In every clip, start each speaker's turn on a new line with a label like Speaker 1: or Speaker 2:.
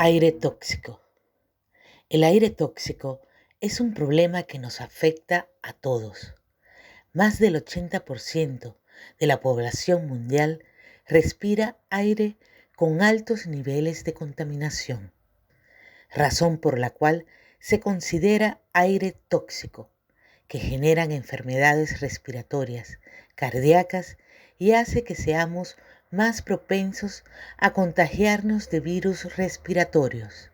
Speaker 1: Aire tóxico. El aire tóxico es un problema que nos afecta a todos. Más del 80% de la población mundial respira aire con altos niveles de contaminación, razón por la cual se considera aire tóxico, que generan enfermedades respiratorias, cardíacas y hace que seamos más propensos a contagiarnos de virus respiratorios,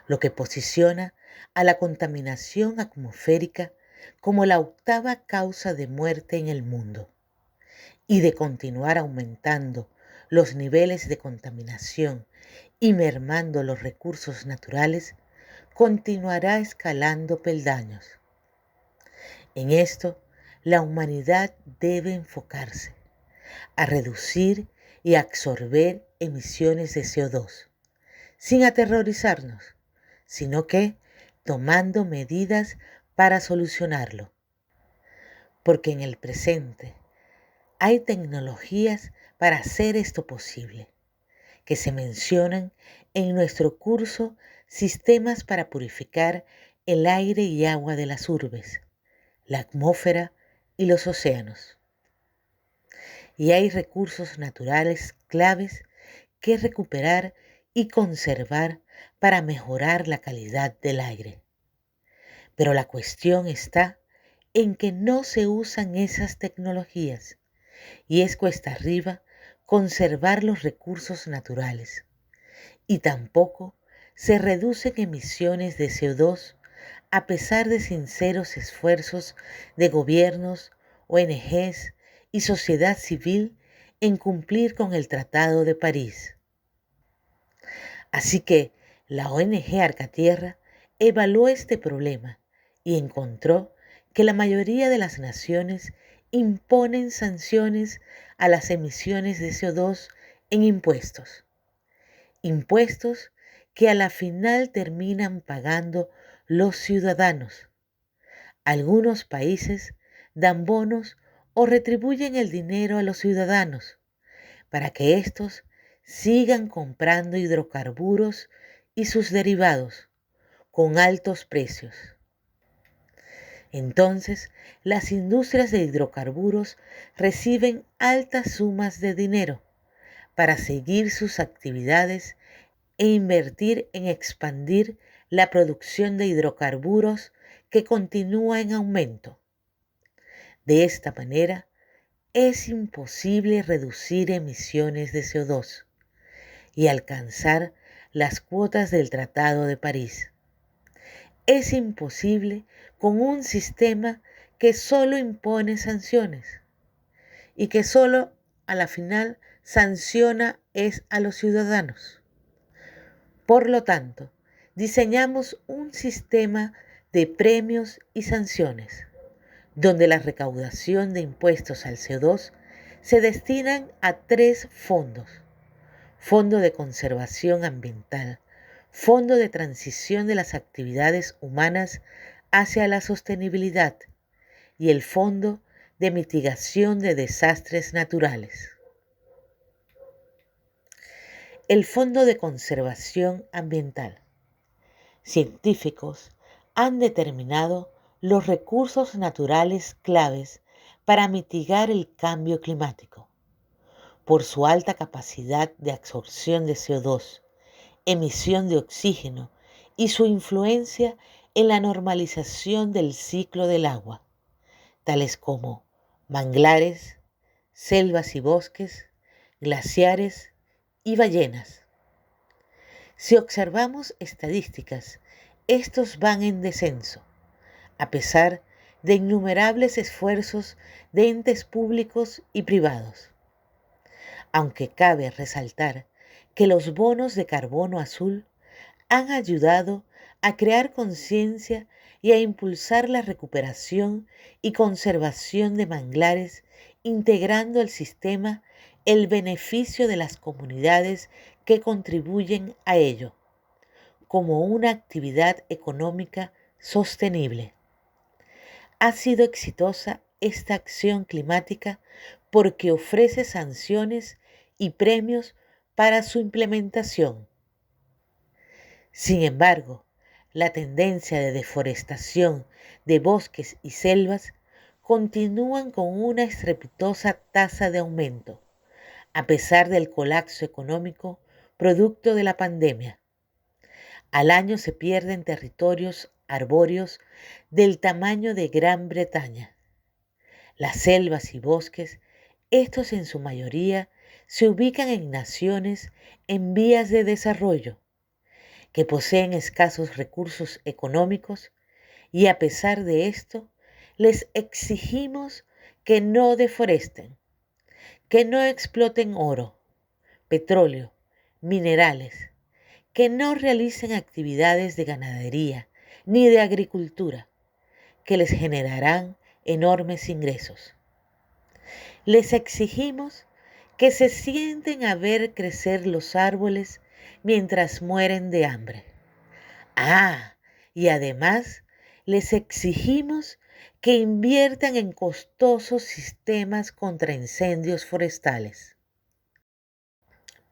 Speaker 1: lo que posiciona a la contaminación atmosférica como la octava causa de muerte en el mundo. Y de continuar aumentando los niveles de contaminación y mermando los recursos naturales, continuará escalando peldaños. En esto, la humanidad debe enfocarse a reducir y absorber emisiones de CO2, sin aterrorizarnos, sino que tomando medidas para solucionarlo. Porque en el presente hay tecnologías para hacer esto posible, que se mencionan en nuestro curso Sistemas para purificar el aire y agua de las urbes, la atmósfera y los océanos. Y hay recursos naturales claves que recuperar y conservar para mejorar la calidad del aire. Pero la cuestión está en que no se usan esas tecnologías y es cuesta arriba conservar los recursos naturales. Y tampoco se reducen emisiones de CO2 a pesar de sinceros esfuerzos de gobiernos, ONGs y sociedad civil en cumplir con el Tratado de París. Así que la ONG Arcatierra evaluó este problema y encontró que la mayoría de las naciones imponen sanciones a las emisiones de CO2 en impuestos. Impuestos que a la final terminan pagando los ciudadanos. Algunos países dan bonos o retribuyen el dinero a los ciudadanos para que éstos sigan comprando hidrocarburos y sus derivados con altos precios. Entonces, las industrias de hidrocarburos reciben altas sumas de dinero para seguir sus actividades e invertir en expandir la producción de hidrocarburos que continúa en aumento. De esta manera, es imposible reducir emisiones de CO2 y alcanzar las cuotas del Tratado de París. Es imposible con un sistema que solo impone sanciones y que solo a la final sanciona a los ciudadanos. Por lo tanto, diseñamos un sistema de premios y sanciones, donde la recaudación de impuestos al CO2 se destinan a 3 fondos: Fondo de Conservación Ambiental, Fondo de Transición de las Actividades Humanas hacia la Sostenibilidad y el Fondo de Mitigación de Desastres Naturales. El Fondo de Conservación Ambiental. Científicos han determinado los recursos naturales claves para mitigar el cambio climático. Por su alta capacidad de absorción de CO2, emisión de oxígeno y su influencia en la normalización del ciclo del agua, tales como manglares, selvas y bosques, glaciares y ballenas. Si observamos estadísticas, estos van en descenso, a pesar de innumerables esfuerzos de entes públicos y privados. Aunque cabe resaltar que los bonos de carbono azul han ayudado a crear conciencia y a impulsar la recuperación y conservación de manglares, integrando al sistema el beneficio de las comunidades que contribuyen a ello, como una actividad económica sostenible. Ha sido exitosa esta acción climática porque ofrece sanciones y premios para su implementación. Sin embargo, la tendencia de deforestación de bosques y selvas continúan con una estrepitosa tasa de aumento, a pesar del colapso económico producto de la pandemia. Al año se pierden territorios arbóreos del tamaño de Gran Bretaña. Las selvas y bosques, estos en su mayoría, se ubican en naciones en vías de desarrollo, que poseen escasos recursos económicos y a pesar de esto, les exigimos que no deforesten, que no exploten oro, petróleo, minerales, que no realicen actividades de ganadería ni de agricultura, que les generarán enormes ingresos. Les exigimos que se sienten a ver crecer los árboles mientras mueren de hambre. Y además les exigimos que inviertan en costosos sistemas contra incendios forestales.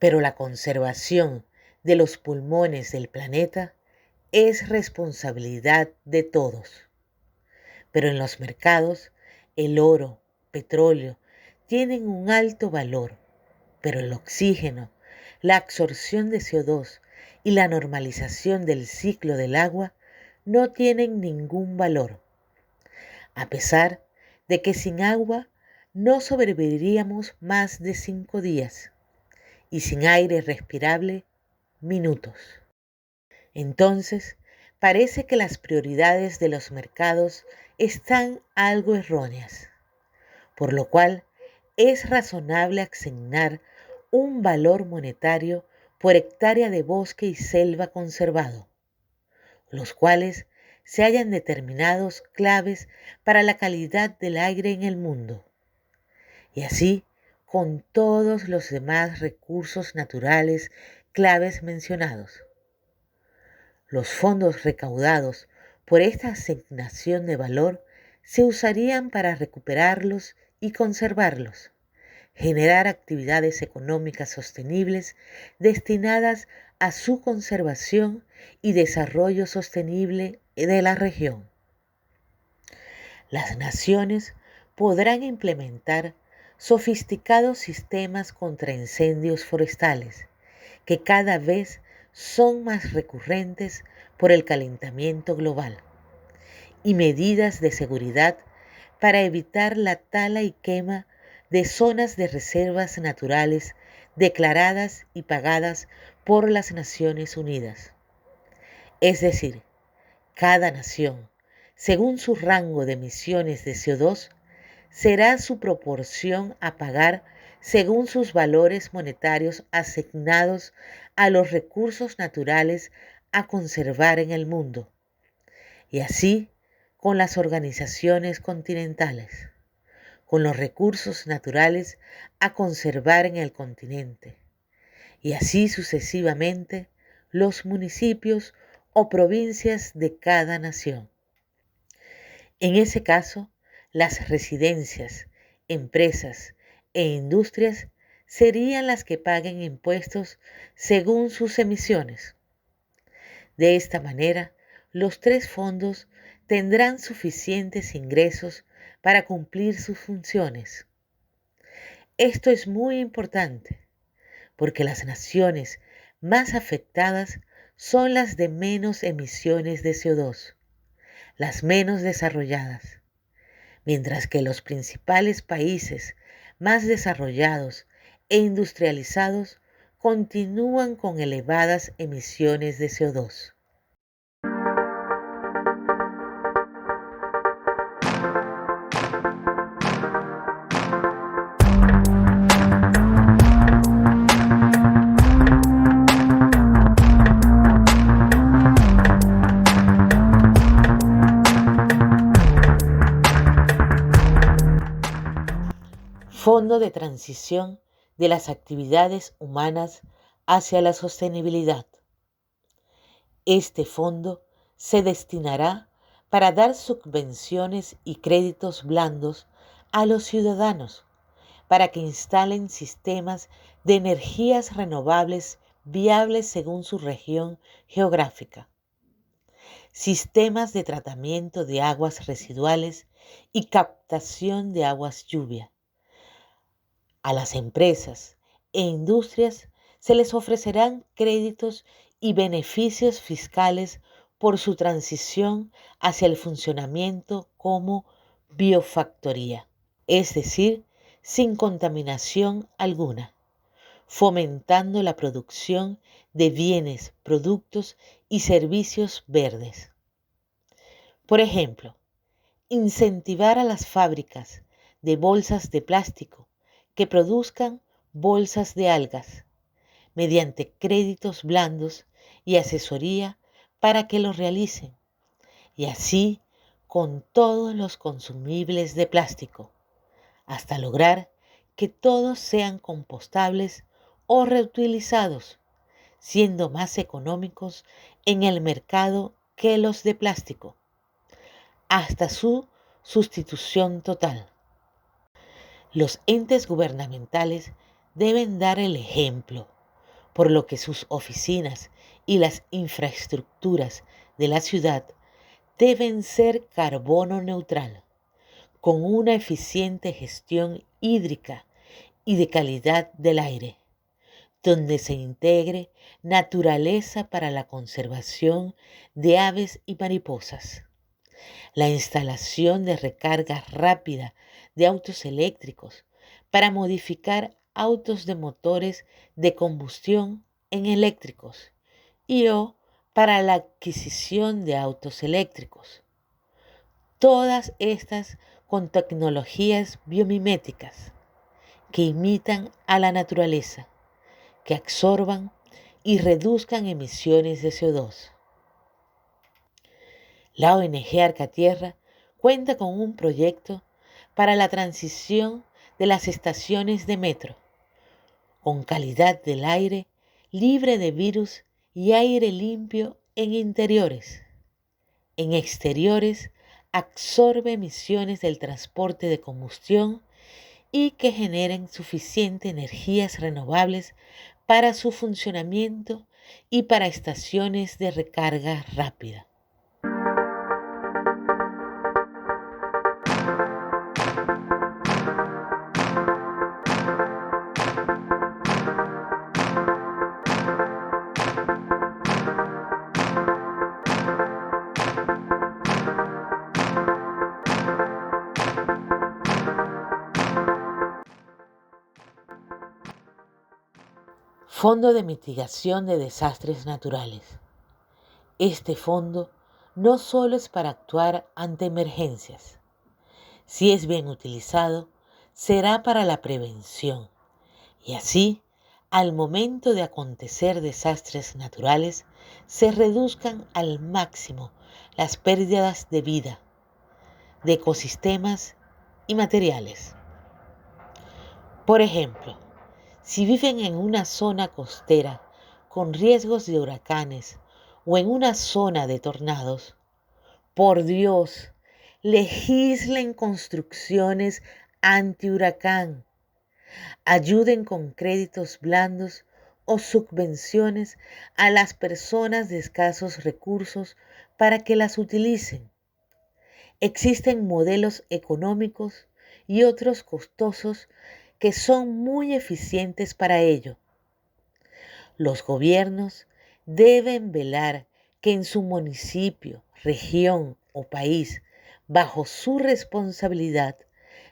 Speaker 1: Pero la conservación de los pulmones del planeta es responsabilidad de todos. Pero en los mercados, el oro, petróleo, tienen un alto valor, pero el oxígeno, la absorción de CO2 y la normalización del ciclo del agua no tienen ningún valor, a pesar de que sin agua no sobreviviríamos más de 5 días y sin aire respirable minutos. Entonces, parece que las prioridades de los mercados están algo erróneas, por lo cual es razonable asignar un valor monetario por hectárea de bosque y selva conservado, los cuales se hayan determinados claves para la calidad del aire en el mundo, y así con todos los demás recursos naturales claves mencionados. Los fondos recaudados por esta asignación de valor se usarían para recuperarlos y conservarlos, generar actividades económicas sostenibles destinadas a su conservación y desarrollo sostenible de la región. Las naciones podrán implementar sofisticados sistemas contra incendios forestales, que cada vez son más recurrentes por el calentamiento global, y medidas de seguridad para evitar la tala y quema de zonas de reservas naturales declaradas y pagadas por las Naciones Unidas. Es decir, cada nación, según su rango de emisiones de CO2, será su proporción a pagar según sus valores monetarios asignados a los recursos naturales a conservar en el mundo, y así con las organizaciones continentales, con los recursos naturales a conservar en el continente, y así sucesivamente los municipios o provincias de cada nación. En ese caso, las residencias, empresas e industrias serían las que paguen impuestos según sus emisiones. De esta manera, los tres fondos tendrán suficientes ingresos para cumplir sus funciones. Esto es muy importante porque las naciones más afectadas son las de menos emisiones de CO2, las menos desarrolladas, mientras que los principales países más desarrollados e industrializados continúan con elevadas emisiones de CO2. Fondo de transición de las actividades humanas hacia la sostenibilidad. Este fondo se destinará para dar subvenciones y créditos blandos a los ciudadanos para que instalen sistemas de energías renovables viables según su región geográfica, sistemas de tratamiento de aguas residuales y captación de aguas lluvia. A las empresas e industrias se les ofrecerán créditos y beneficios fiscales por su transición hacia el funcionamiento como biofactoría, es decir, sin contaminación alguna, fomentando la producción de bienes, productos y servicios verdes. Por ejemplo, incentivar a las fábricas de bolsas de plástico que produzcan bolsas de algas mediante créditos blandos y asesoría para que los realicen, y así con todos los consumibles de plástico, hasta lograr que todos sean compostables o reutilizados, siendo más económicos en el mercado que los de plástico, hasta su sustitución total. Los entes gubernamentales deben dar el ejemplo, por lo que sus oficinas y las infraestructuras de la ciudad deben ser carbono neutral, con una eficiente gestión hídrica y de calidad del aire, donde se integre naturaleza para la conservación de aves y mariposas. La instalación de recarga rápida de autos eléctricos para modificar autos de motores de combustión en eléctricos y o para la adquisición de autos eléctricos. Todas estas con tecnologías biomiméticas que imitan a la naturaleza, que absorban y reduzcan emisiones de CO2. La ONG Arcatierra cuenta con un proyecto para la transición de las estaciones de metro, con calidad del aire libre de virus y aire limpio en interiores. En exteriores absorbe emisiones del transporte de combustión y que generen suficiente energías renovables para su funcionamiento y para estaciones de recarga rápida. Fondo de Mitigación de Desastres Naturales. Este fondo no solo es para actuar ante emergencias. Si es bien utilizado, será para la prevención y así, al momento de acontecer desastres naturales, se reduzcan al máximo las pérdidas de vida, de ecosistemas y materiales. Por ejemplo, si viven en una zona costera con riesgos de huracanes o en una zona de tornados, por Dios, legislen construcciones antihuracán, ayuden con créditos blandos o subvenciones a las personas de escasos recursos para que las utilicen. Existen modelos económicos y otros costosos que son muy eficientes para ello. Los gobiernos deben velar que en su municipio, región o país, bajo su responsabilidad,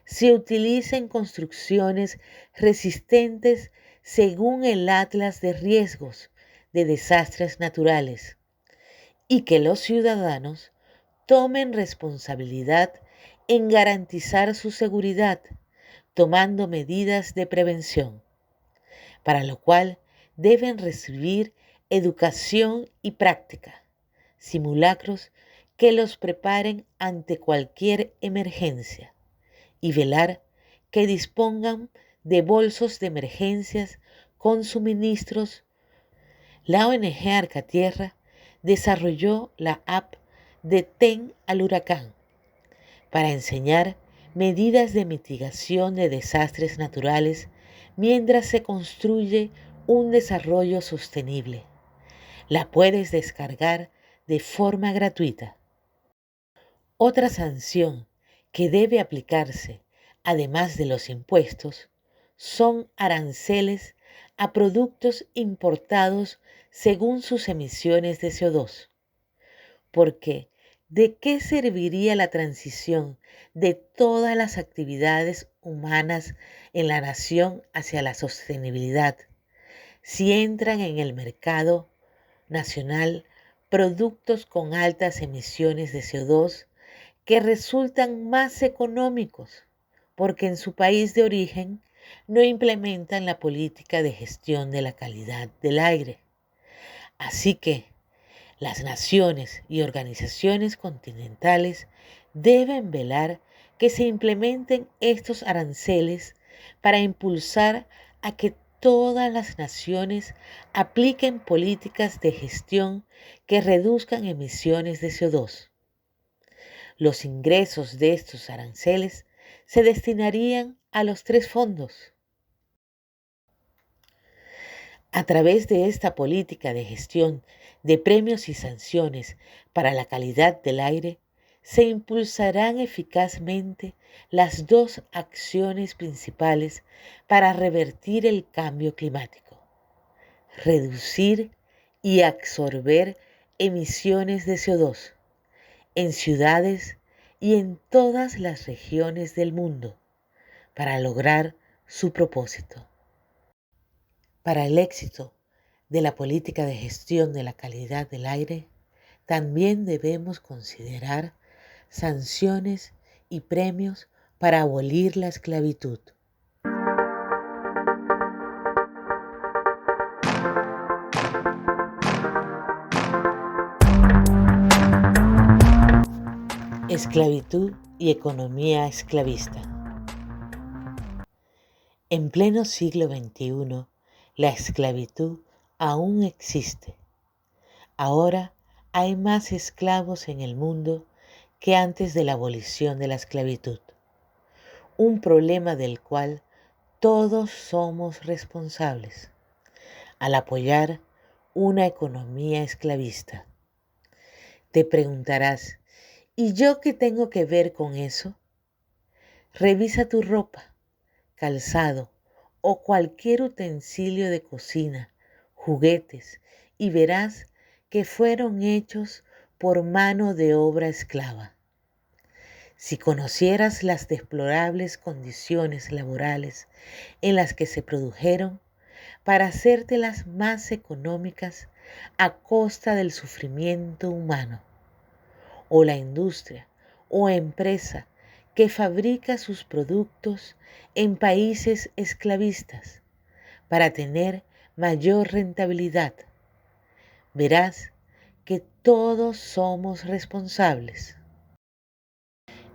Speaker 1: se utilicen construcciones resistentes según el Atlas de Riesgos de Desastres Naturales y que los ciudadanos tomen responsabilidad en garantizar su seguridad, tomando medidas de prevención, para lo cual deben recibir educación y práctica, simulacros que los preparen ante cualquier emergencia y velar que dispongan de bolsos de emergencias con suministros. La ONG Arcatierra desarrolló la app Detén al Huracán para enseñar medidas de mitigación de desastres naturales mientras se construye un desarrollo sostenible. La puedes descargar de forma gratuita. Otra sanción que debe aplicarse, además de los impuestos, son aranceles a productos importados según sus emisiones de CO2. Porque, ¿de qué serviría la transición de todas las actividades humanas en la nación hacia la sostenibilidad si entran en el mercado nacional productos con altas emisiones de CO2 que resultan más económicos porque en su país de origen no implementan la política de gestión de la calidad del aire? Así que las naciones y organizaciones continentales deben velar que se implementen estos aranceles para impulsar a que todas las naciones apliquen políticas de gestión que reduzcan emisiones de CO2. Los ingresos de estos aranceles se destinarían a los tres fondos. A través de esta política de gestión de premios y sanciones para la calidad del aire, se impulsarán eficazmente las dos acciones principales para revertir el cambio climático: reducir y absorber emisiones de CO2 en ciudades y en todas las regiones del mundo para lograr su propósito. Para el éxito de la política de gestión de la calidad del aire, también debemos considerar sanciones y premios para abolir la esclavitud. Esclavitud y economía esclavista. En pleno siglo XXI, la esclavitud aún existe. Ahora hay más esclavos en el mundo que antes de la abolición de la esclavitud, un problema del cual todos somos responsables al apoyar una economía esclavista. Te preguntarás, ¿y yo qué tengo que ver con eso? Revisa tu ropa, calzado o cualquier utensilio de cocina, juguetes, y verás que fueron hechos por mano de obra esclava. Si conocieras las deplorables condiciones laborales en las que se produjeron para hacértelas más económicas a costa del sufrimiento humano, o la industria o empresa que fabrica sus productos en países esclavistas para tener mayor rentabilidad, verás que todos somos responsables.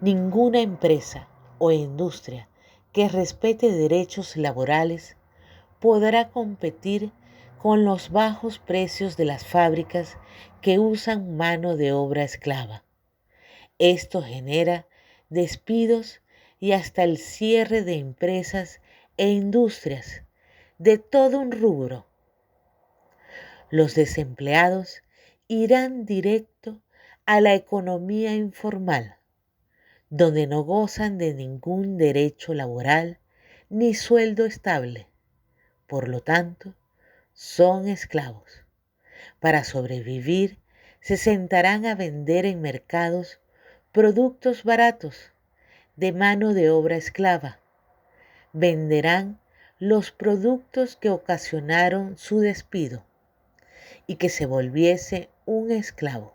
Speaker 1: Ninguna empresa o industria que respete derechos laborales podrá competir con los bajos precios de las fábricas que usan mano de obra esclava. Esto genera despidos y hasta el cierre de empresas e industrias de todo un rubro. Los desempleados irán directo a la economía informal, donde no gozan de ningún derecho laboral ni sueldo estable. Por lo tanto, son esclavos. Para sobrevivir, se sentarán a vender en mercados productos baratos de mano de obra esclava. Venderán los productos que ocasionaron su despido y que se volviese un esclavo,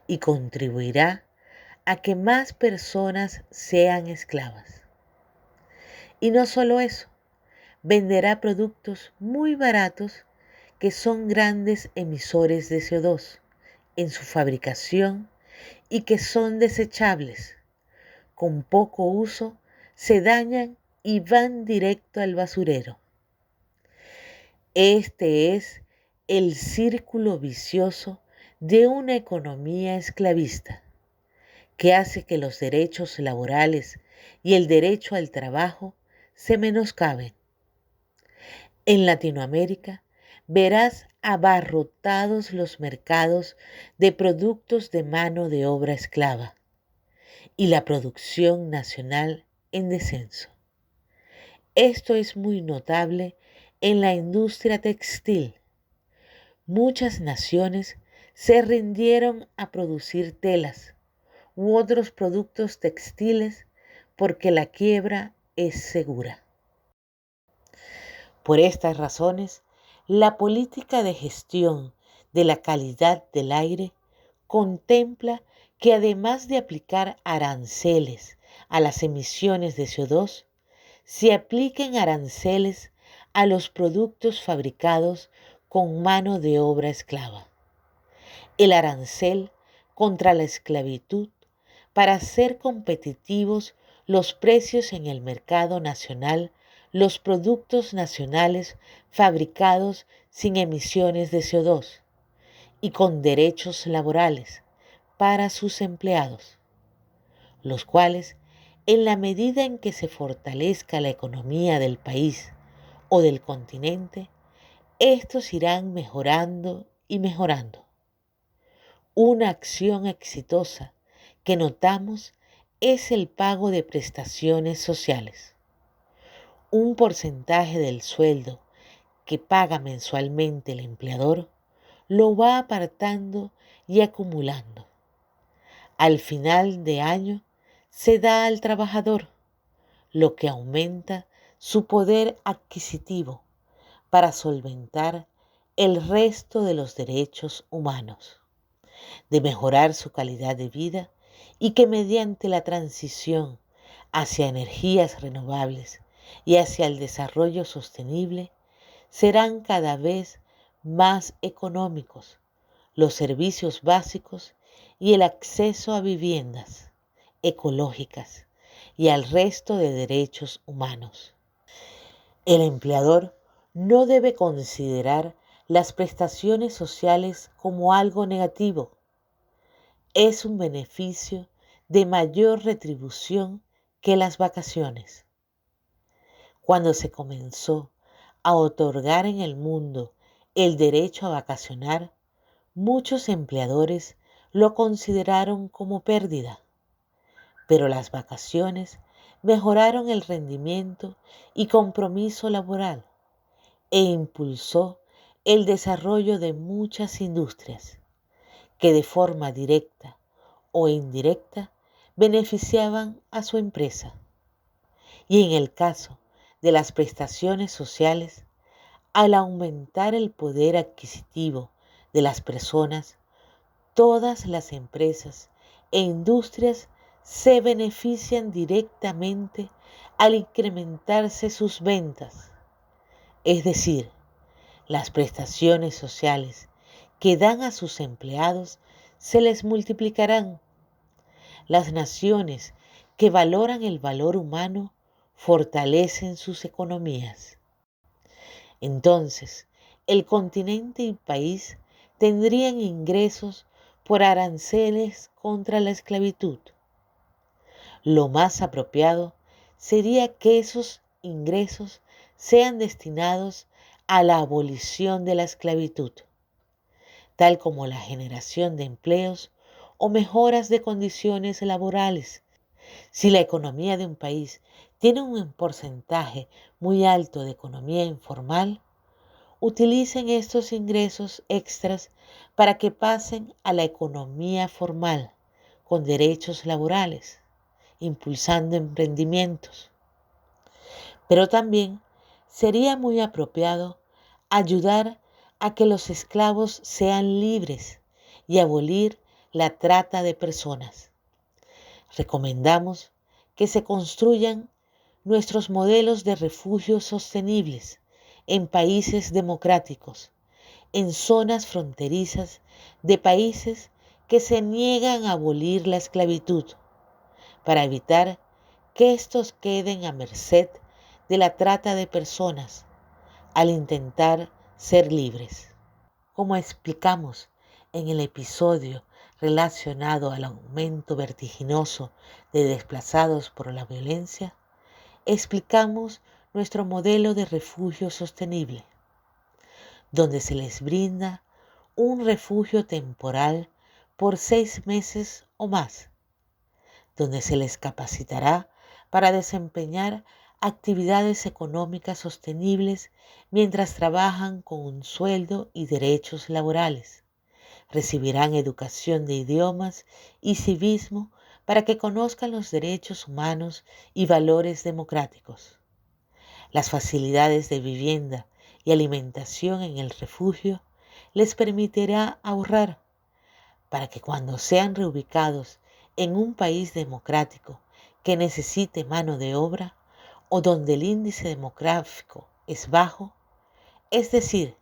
Speaker 1: y contribuirá a que más personas sean esclavas. Y no solo eso, venderá productos muy baratos que son grandes emisores de CO2 en su fabricación y que son desechables. Con poco uso se dañan y van directo al basurero. Este es el círculo vicioso de una economía esclavista que hace que los derechos laborales y el derecho al trabajo se menoscaben. En Latinoamérica verás abarrotados los mercados de productos de mano de obra esclava y la producción nacional en descenso. Esto es muy notable en la industria textil. Muchas naciones se rindieron a producir telas u otros productos textiles porque la quiebra es segura. Por estas razones, la política de gestión de la calidad del aire contempla que además de aplicar aranceles a las emisiones de CO2, se apliquen aranceles a los productos fabricados con mano de obra esclava. El arancel contra la esclavitud para hacer competitivos los precios en el mercado nacional, los productos nacionales fabricados sin emisiones de CO2 y con derechos laborales para sus empleados, los cuales, en la medida en que se fortalezca la economía del país o del continente, estos irán mejorando y mejorando. Una acción exitosa que notamos es el pago de prestaciones sociales. Un porcentaje del sueldo que paga mensualmente el empleador lo va apartando y acumulando. Al final de año se da al trabajador, lo que aumenta su poder adquisitivo para solventar el resto de los derechos humanos, de mejorar su calidad de vida y que mediante la transición hacia energías renovables y hacia el desarrollo sostenible serán cada vez más económicos los servicios básicos y el acceso a viviendas ecológicas y al resto de derechos humanos. El empleador no debe considerar las prestaciones sociales como algo negativo. Es un beneficio de mayor retribución que las vacaciones. Cuando se comenzó a otorgar en el mundo el derecho a vacacionar, muchos empleadores lo consideraron como pérdida, pero las vacaciones mejoraron el rendimiento y compromiso laboral e impulsó el desarrollo de muchas industrias que de forma directa o indirecta beneficiaban a su empresa. Y en el caso de las prestaciones sociales, al aumentar el poder adquisitivo de las personas, todas las empresas e industrias se benefician directamente al incrementarse sus ventas. Es decir, las prestaciones sociales que dan a sus empleados se les multiplicarán. Las naciones que valoran el valor humano fortalecen sus economías. Entonces, el continente y el país tendrían ingresos por aranceles contra la esclavitud. Lo más apropiado sería que esos ingresos sean destinados a la abolición de la esclavitud, tal como la generación de empleos o mejoras de condiciones laborales. Si la economía de un país tiene un porcentaje muy alto de economía informal, utilicen estos ingresos extras para que pasen a la economía formal con derechos laborales, impulsando emprendimientos. Pero también sería muy apropiado ayudar a que los esclavos sean libres y abolir la trata de personas. Recomendamos que se construyan nuestros modelos de refugios sostenibles en países democráticos, en zonas fronterizas de países que se niegan a abolir la esclavitud, para evitar que estos queden a merced de la trata de personas al intentar ser libres. Como explicamos en el episodio relacionado al aumento vertiginoso de desplazados por la violencia, explicamos nuestro modelo de refugio sostenible, donde se les brinda un refugio temporal por 6 meses o más, donde se les capacitará para desempeñar actividades económicas sostenibles mientras trabajan con un sueldo y derechos laborales. Recibirán educación de idiomas y civismo para que conozcan los derechos humanos y valores democráticos. Las facilidades de vivienda y alimentación en el refugio les permitirá ahorrar para que cuando sean reubicados en un país democrático que necesite mano de obra o donde el índice demográfico es bajo, es decir,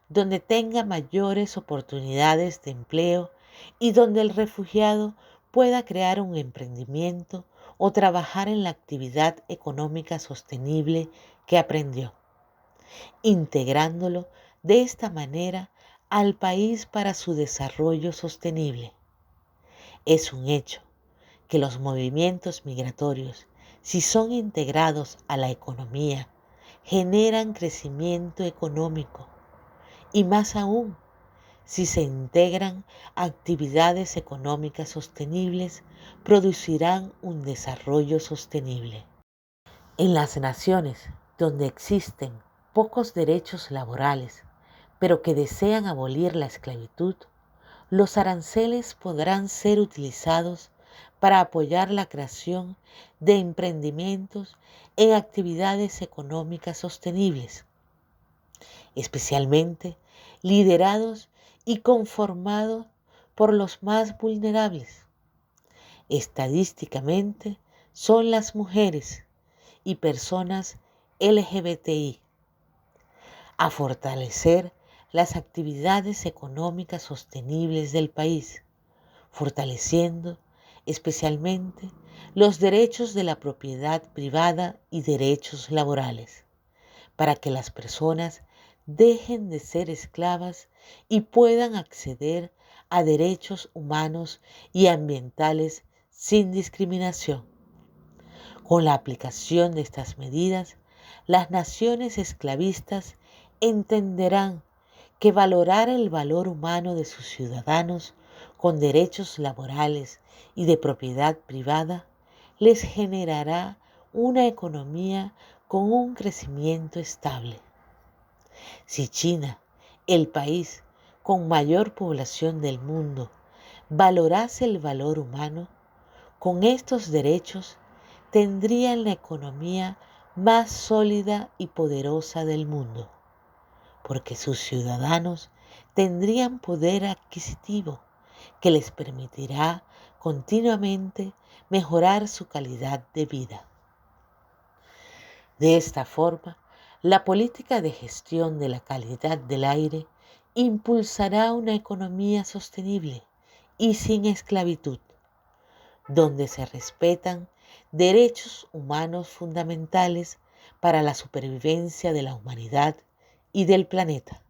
Speaker 1: donde tenga mayores oportunidades de empleo y donde el refugiado pueda crear un emprendimiento o trabajar en la actividad económica sostenible que aprendió, integrándolo de esta manera al país para su desarrollo sostenible. Es un hecho que los movimientos migratorios, si son integrados a la economía, generan crecimiento económico y más aún, si se integran a actividades económicas sostenibles, producirán un desarrollo sostenible. En las naciones donde existen pocos derechos laborales, pero que desean abolir la esclavitud, los aranceles podrán ser utilizados para apoyar la creación de emprendimientos en actividades económicas sostenibles, especialmente liderados y conformados por los más vulnerables. Estadísticamente son las mujeres y personas LGBTI. A fortalecer las actividades económicas sostenibles del país, fortaleciendo especialmente los derechos de la propiedad privada y derechos laborales, para que las personas dejen de ser esclavas y puedan acceder a derechos humanos y ambientales sin discriminación. Con la aplicación de estas medidas, las naciones esclavistas entenderán que valorar el valor humano de sus ciudadanos con derechos laborales y de propiedad privada les generará una economía con un crecimiento estable. Si China, el país con mayor población del mundo, valorase el valor humano, con estos derechos tendrían la economía más sólida y poderosa del mundo, porque sus ciudadanos tendrían poder adquisitivo que les permitirá continuamente mejorar su calidad de vida. De esta forma, la política de gestión de la calidad del aire impulsará una economía sostenible y sin esclavitud, donde se respetan derechos humanos fundamentales para la supervivencia de la humanidad y del planeta.